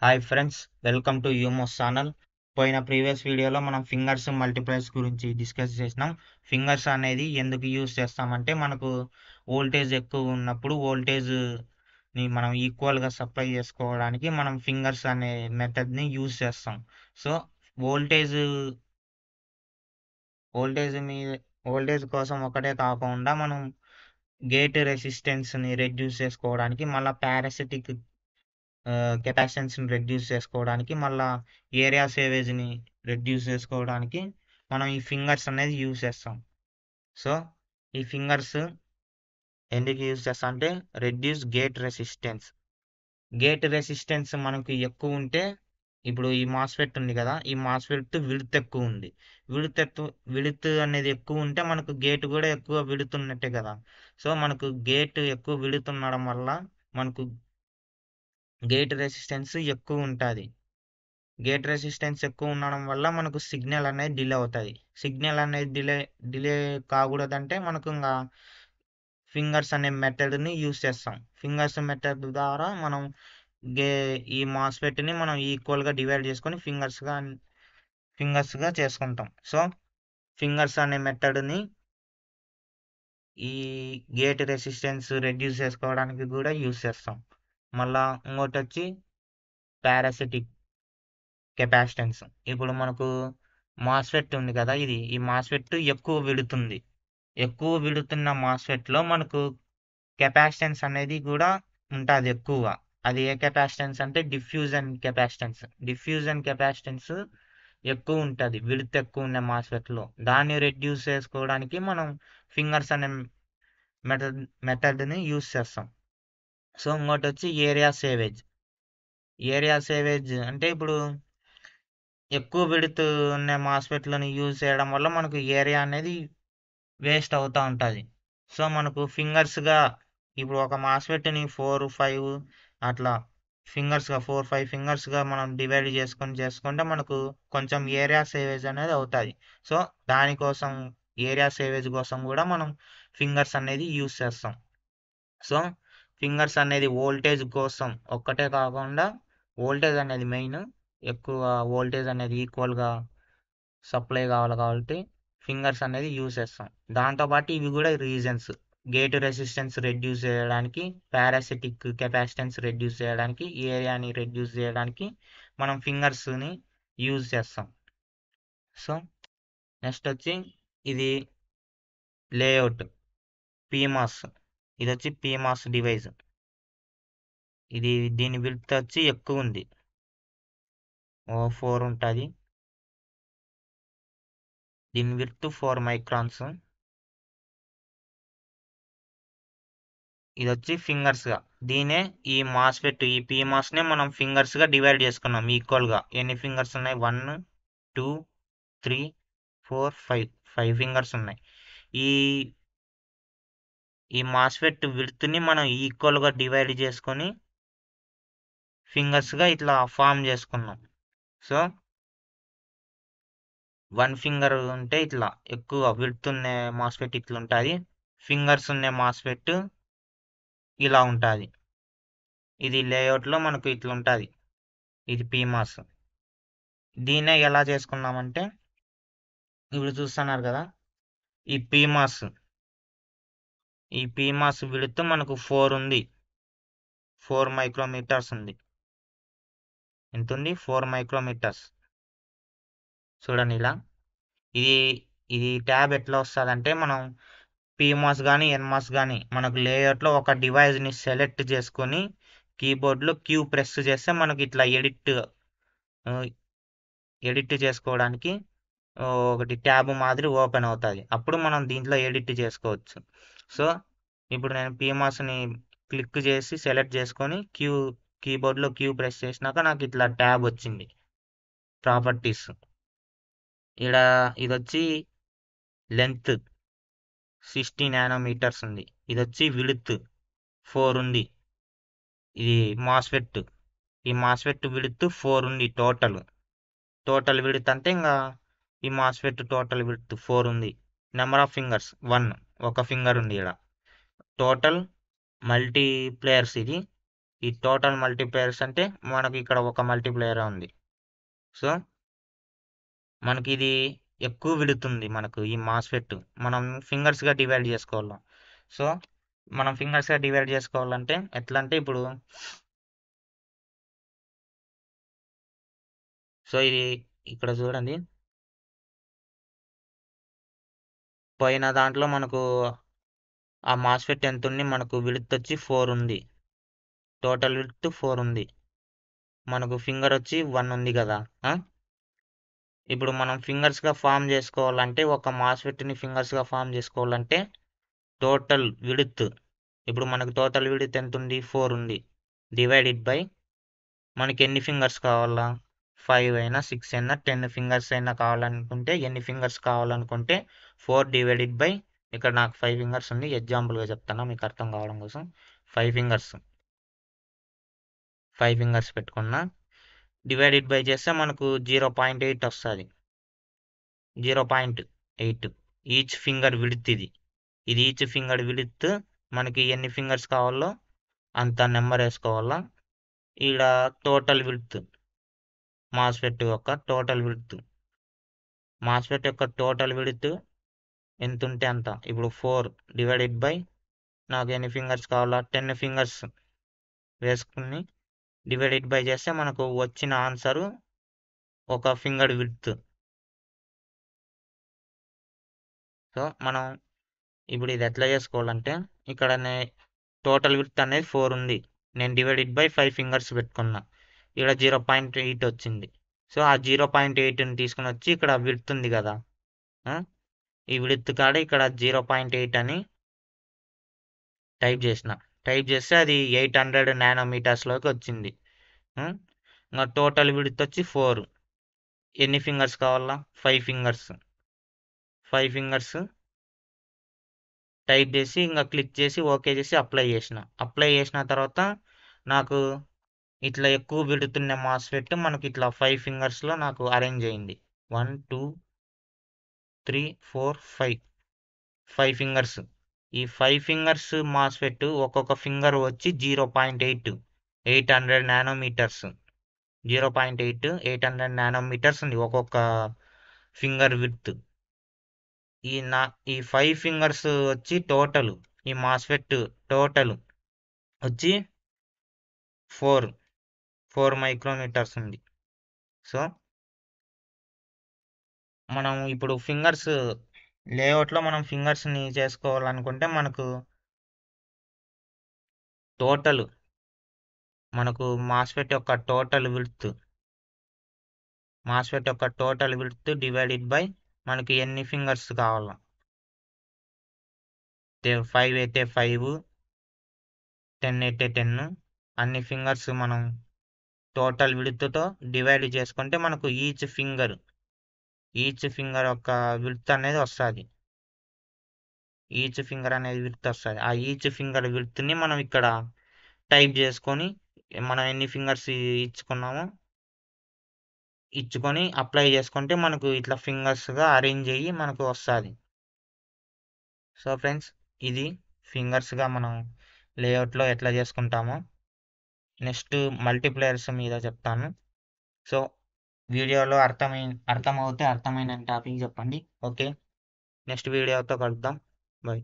Hi friends, welcome to యూమోస్ channel. పోయిన previous వీడియోలో మనం ఫింగర్స్ మల్టిప్లైస్ గురించి డిస్కస్ చేసినాం. ఫింగర్స్ అనేది ఎందుకు యూజ్ చేస్తామంటే మనకు వోల్టేజ్ ఎక్కువ ఉన్నప్పుడు వోల్టేజ్ని మనం ఈక్వల్గా సప్లై చేసుకోవడానికి మనం ఫింగర్స్ అనే మెథడ్ని యూజ్ చేస్తాం. సో వోల్టేజ్ వోల్టేజ్ మీద వోల్టేజ్ కోసం ఒకటే కాకుండా మనం గేట్ రెసిస్టెన్స్ని రెడ్యూస్ చేసుకోవడానికి మళ్ళీ పారాసిటిక్ కెపాసిటెన్స్ని రెడ్యూస్ చేసుకోవడానికి మళ్ళీ ఏరియా సేవేజ్ని రెడ్యూస్ చేసుకోవడానికి మనం ఈ ఫింగర్స్ అనేది యూజ్ చేస్తాం. సో ఈ ఫింగర్స్ ఎందుకు యూజ్ చేస్తాం అంటే రెడ్యూస్ గేట్ రెసిస్టెన్స్ మనకు ఎక్కువ ఉంటే, ఇప్పుడు ఈ మాస్ఫెట్ ఉంది కదా, ఈ మాస్ఫెట్ విడ్త్ ఎక్కువ ఉంది. విడ్త్ అనేది ఎక్కువ ఉంటే మనకు గేట్ కూడా ఎక్కువ విడుతున్నట్టే కదా. సో మనకు గేట్ ఎక్కువ విడుతుండడం వల్ల మనకు గేట్ రెసిస్టెన్స్ ఎక్కువ ఉంటుంది. గేట్ రెసిస్టెన్స్ ఎక్కువ ఉండడం వల్ల మనకు సిగ్నల్ అనేది డిలే అవుతుంది. సిగ్నల్ అనేది డిలే కాకూడదంటే మనకు ఇంకా ఫింగర్స్ అనే మెథడ్ని యూజ్ చేస్తాం. ఫింగర్స్ మెథడ్ ద్వారా మనం ఈ మాస్ఫెట్ని మనం ఈక్వల్గా డివైడ్ చేసుకొని ఫింగర్స్గా చేసుకుంటాం. సో ఫింగర్స్ అనే మెథడ్ని ఈ గేట్ రెసిస్టెన్స్ రెడ్యూస్ చేసుకోవడానికి కూడా యూజ్ చేస్తాం. మళ్ళా ఇంకోటి వచ్చి పారాసిటిక్ కెపాసిటెన్స్. ఇప్పుడు మనకు మాస్ఫెట్ ఉంది కదా, ఈ మాస్ఫెట్ ఎక్కువ విడుతున్న మాస్ఫెట్లో మనకు కెపాసిటెన్స్ అనేది కూడా ఉంటుంది ఎక్కువ. అది ఏ కెపాసిటెన్స్ అంటే డిఫ్యూజన్ కెపాసిటెన్స్ ఎక్కువ ఉంటుంది విడుతు ఎక్కువ ఉన్న మాస్ఫెట్లో. దాన్ని రెడ్యూస్ చేసుకోవడానికి మనం ఫింగర్స్ అనే మెథడ్ని యూస్ చేస్తాం. సో ఇంకోటి వచ్చి ఏరియా సేవేజ్ అంటే ఇప్పుడు ఎక్కువ విడుతు ఉన్న మాస్ఫెట్లను యూజ్ చేయడం వల్ల మనకు ఏరియా అనేది వేస్ట్ అవుతూ ఉంటుంది. సో మనకు ఫింగర్స్గా ఇప్పుడు ఒక మాస్ఫెట్ని 4-5 అట్లా 4-5 ఫింగర్స్గా మనం డివైడ్ చేసుకుంటే మనకు కొంచెం ఏరియా సేవేజ్ అనేది అవుతుంది. సో దానికోసం ఏరియా సేవేజ్ కోసం కూడా మనం ఫింగర్స్ అనేది యూజ్ చేస్తాం. సో ఫింగర్స్ అనేది వోల్టేజ్ కోసం ఒక్కటే కాకుండా వోల్టేజ్ అనేది మెయిన్, ఎక్కువ వోల్టేజ్ అనేది ఈక్వల్గా సప్లై కావాలి కాబట్టి ఫింగర్స్ అనేది యూజ్ చేస్తాం. దాంతోపాటు ఇవి కూడా రీజన్స్, గేట్ రెసిస్టెన్స్ రెడ్యూస్ చేయడానికి, పారాసిటిక్ కెపాసిటెన్స్ రెడ్యూస్ చేయడానికి, ఏరియాని రెడ్యూస్ చేయడానికి మనం ఫింగర్స్ని యూజ్ చేస్తాం. సో నెక్స్ట్ వచ్చి ఇది లేఅవుట్ పీమాస్. ఇది వచ్చి పీమాస్ డివైస్. దీని విడ్త్ వచ్చి ఎక్కువ ఉంది, 4 ఉంటుంది. దీని విడ్త్ 4 మైక్రాన్స్. ఇది వచ్చి ఫింగర్స్గా. ఈ మాస్ఫెట్ ఈ పీమాస్నే మనం ఫింగర్స్గా డివైడ్ చేసుకున్నాం ఈక్వల్గా. ఎన్ని ఫింగర్స్ ఉన్నాయి? 1 2 3 4 5 ఫింగర్స్ ఉన్నాయి. ఈ మాస్ఫెట్ విడ్త్ని మనం ఈక్వల్గా డివైడ్ చేసుకొని ఫింగర్స్గా ఇట్లా ఫామ్ చేసుకున్నాం. సో 1 ఫింగర్ ఉంటే ఇట్లా ఎక్కువ విడ్త్ ఉన్న మాస్ఫెట్ ఇట్లా ఉంటుంది. ఫింగర్స్ ఉన్న మాస్ఫెట్ ఇలా ఉంటుంది. ఇది లేఅవుట్లో మనకు ఇట్లా ఉంటుంది. ఇది పీమాస్. దీన్నే ఎలా చేసుకున్నామంటే ఇప్పుడు చూస్తున్నారు కదా, ఈ పీమాస్ విడ్త్ మనకు 4 ఉంది. 4 మైక్రోమీటర్స్ ఉంది. ఎంత ఉంది? 4 మైక్రోమీటర్స్. చూడండి ఇలా. ఇది ట్యాబ్ ఎట్లా వస్తుందంటే, మనం పీమాస్ కానీ ఎన్మాస్ కానీ మనకు లేఅవుట్లో ఒక డివైస్ని సెలెక్ట్ చేసుకొని కీబోర్డ్లో క్యూ ప్రెస్ చేస్తే మనకి ఇట్లా ఎడిట్ చేసుకోవడానికి ఒకటి ట్యాబ్ మాదిరి ఓపెన్ అవుతుంది. అప్పుడు మనం దీంట్లో ఎడిట్ చేసుకోవచ్చు. సో ఇప్పుడు నేను పీమాస్ని క్లిక్ చేసి సెలెక్ట్ చేసుకొని కీబోర్డ్లో క్యూ ప్రెస్ చేసినాక నాకు ఇట్లా ట్యాబ్ వచ్చింది. ప్రాపర్టీస్. ఇది వచ్చి లెంత్ 60 నానోమీటర్స్ ఉంది. ఇది వచ్చి విడ్త్ 4 ఉంది. ఇది మాస్ఫెట్. ఈ మాస్ఫెట్ విడ్త్ 4 ఉంది టోటల్ విడ్త్ అంటే ఇంకా ఈ మాస్ఫెట్ టోటల్ విడ్త్ 4 ఉంది. నెంబర్ ఆఫ్ ఫింగర్స్ 1, ఒక ఫింగర్ ఉంది ఇక్కడ. టోటల్ మల్టీప్లేయర్స్ ఇది. ఈ టోటల్ మల్టీప్లేయర్స్ అంటే మనకి ఇక్కడ ఒక మల్టీప్లేయర్ ఉంది. సో మనకి ఇది ఎక్కువ విడుతుంది మనకు ఈ మాస్ఫెట్ మనం ఫింగర్స్గా డివైడ్ చేసుకోవాలి. సో మనం ఫింగర్స్గా డివైడ్ చేసుకోవాలంటే ఎట్లా అంటే ఇప్పుడు సో ఇది ఇక్కడ చూడండి, పోయిన దాంట్లో మనకు ఆ మాస్ఫెట్ ఎంత ఉంది, మనకు విడ్త్ వచ్చి 4 ఉంది, టోటల్ విడ్త్ 4 ఉంది, మనకు ఫింగర్ వచ్చి 1 ఉంది కదా. ఇప్పుడు మనం ఫింగర్స్గా ఫామ్ చేసుకోవాలంటే ఒక మాస్ఫెట్ని ఫింగర్స్గా ఫామ్ చేసుకోవాలంటే టోటల్ విడ్త్, ఇప్పుడు మనకు టోటల్ విడ్త్ ఎంత ఉంది, 4 ఉంది, డివైడెడ్ బై మనకి ఎన్ని ఫింగర్స్ కావాలా, 5 అయినా 6 అయినా 10 ఫింగర్స్ అయినా కావాలనుకుంటే, ఎన్ని ఫింగర్స్ కావాలనుకుంటే 4 డివైడెడ్ బై, ఇక్కడ నాకు 5 ఫింగర్స్ ఉంది, ఎగ్జాంపుల్గా చెప్తాను మీకు అర్థం కావడం కోసం. 5 ఫింగర్స్ పెట్టుకున్నా, డివైడెడ్ బై చేస్తే మనకు 0.8 వస్తుంది. 0.8 ఈచ్ ఫింగర్ విడ్త్ ఇది ఈచ్ ఫింగర్ విడ్త్. మనకి ఎన్ని ఫింగర్స్ కావాలో అంత నెంబర్ వేసుకోవాలా. ఈడ టోటల్ విడ్త్, మాస్ఫెట్ యొక్క టోటల్ విడ్త్ ఎంత ఉంటే అంత. ఇప్పుడు 4 డివైడెడ్ బై నాకు ఎన్ని ఫింగర్స్ కావాలా, 10 ఫింగర్స్ వేసుకుని డివైడెడ్ బై చేస్తే మనకు వచ్చిన ఆన్సరు ఒక ఫింగర్ విడ్త్. సో మనం ఇప్పుడు ఇది ఎట్లా చేసుకోవాలంటే, ఇక్కడ టోటల్ విడ్త్ అనేది 4 ఉంది, నేను డివైడెడ్ బై 5 ఫింగర్స్ పెట్టుకున్నా, ఇక్కడ 0.8 వచ్చింది. సో ఆ 0.8ని తీసుకుని వచ్చి ఇక్కడ విడ్త్ ఉంది కదా, ఈ విడ్త్ కాడ ఇక్కడ 0.8 అని టైప్ చేస్తే అది 800 నానోమీటర్స్లోకి వచ్చింది. ఇంకా టోటల్ విడ్త్ వచ్చి 4, ఎన్ని ఫింగర్స్ కావాలా, 5 ఫింగర్స్ టైప్ చేసి ఇంకా క్లిక్ చేసి ఓకే చేసి అప్లై చేసిన తర్వాత నాకు ఇట్లా ఎక్కువ విడుతున్న మాస్ఫెట్ మనకి ఇట్లా 5 ఫింగర్స్లో నాకు అరేంజ్ అయింది. 1 2 3 4 5 ఫింగర్స్. ఈ 5 ఫింగర్స్ మాస్ఫెట్ ఒక్కొక్క ఫింగర్ వచ్చి 0.8 800 నానోమీటర్స్ 800 నానోమీటర్స్ ఉంది ఒక్కొక్క ఫింగర్ విడ్త్. ఈ 5 ఫింగర్స్ వచ్చి టోటల్, ఈ మాస్ఫెట్ టోటల్ వచ్చి 4 మైక్రోమీటర్స్ ఉంది. సో మనం ఇప్పుడు ఫింగర్స్ లేఅవుట్లో మనం ఫింగర్స్ని చేసుకోవాలనుకుంటే మనకు టోటల్, మనకు మాస్ఫెట్ యొక్క టోటల్ విడ్త్ డివైడెడ్ బై మనకి ఎన్ని ఫింగర్స్ కావాలా, 5 అయితే 5, 10 అయితే 10, అన్ని ఫింగర్స్ మనం టోటల్ విడ్త్తో డివైడ్ చేసుకుంటే మనకు ఈచ్ ఫింగర్ యొక్క విడ్త్ అనేది వస్తుంది. ఆ ఈచ్ ఫింగర్ విడ్త్ని మనం ఇక్కడ టైప్ చేసుకొని మనం ఎన్ని ఫింగర్స్ ఇచ్చుకొని అప్లై చేసుకుంటే మనకు ఇట్లా ఫింగర్స్గా అరేంజ్ అయ్యి మనకు వస్తుంది. సో ఫ్రెండ్స్, ఇది ఫింగర్స్గా మనం లేఅవుట్లో ఎట్లా చేసుకుంటామో. నెక్స్ట్ మల్టీప్లేయర్స్ మీద చెప్తాను. సో వీడియోలో అర్థమైతే అర్థమైన టాపిక్ చెప్పండి. ఓకే, నెక్స్ట్ వీడియోతో కలుద్దాం. బాయ్.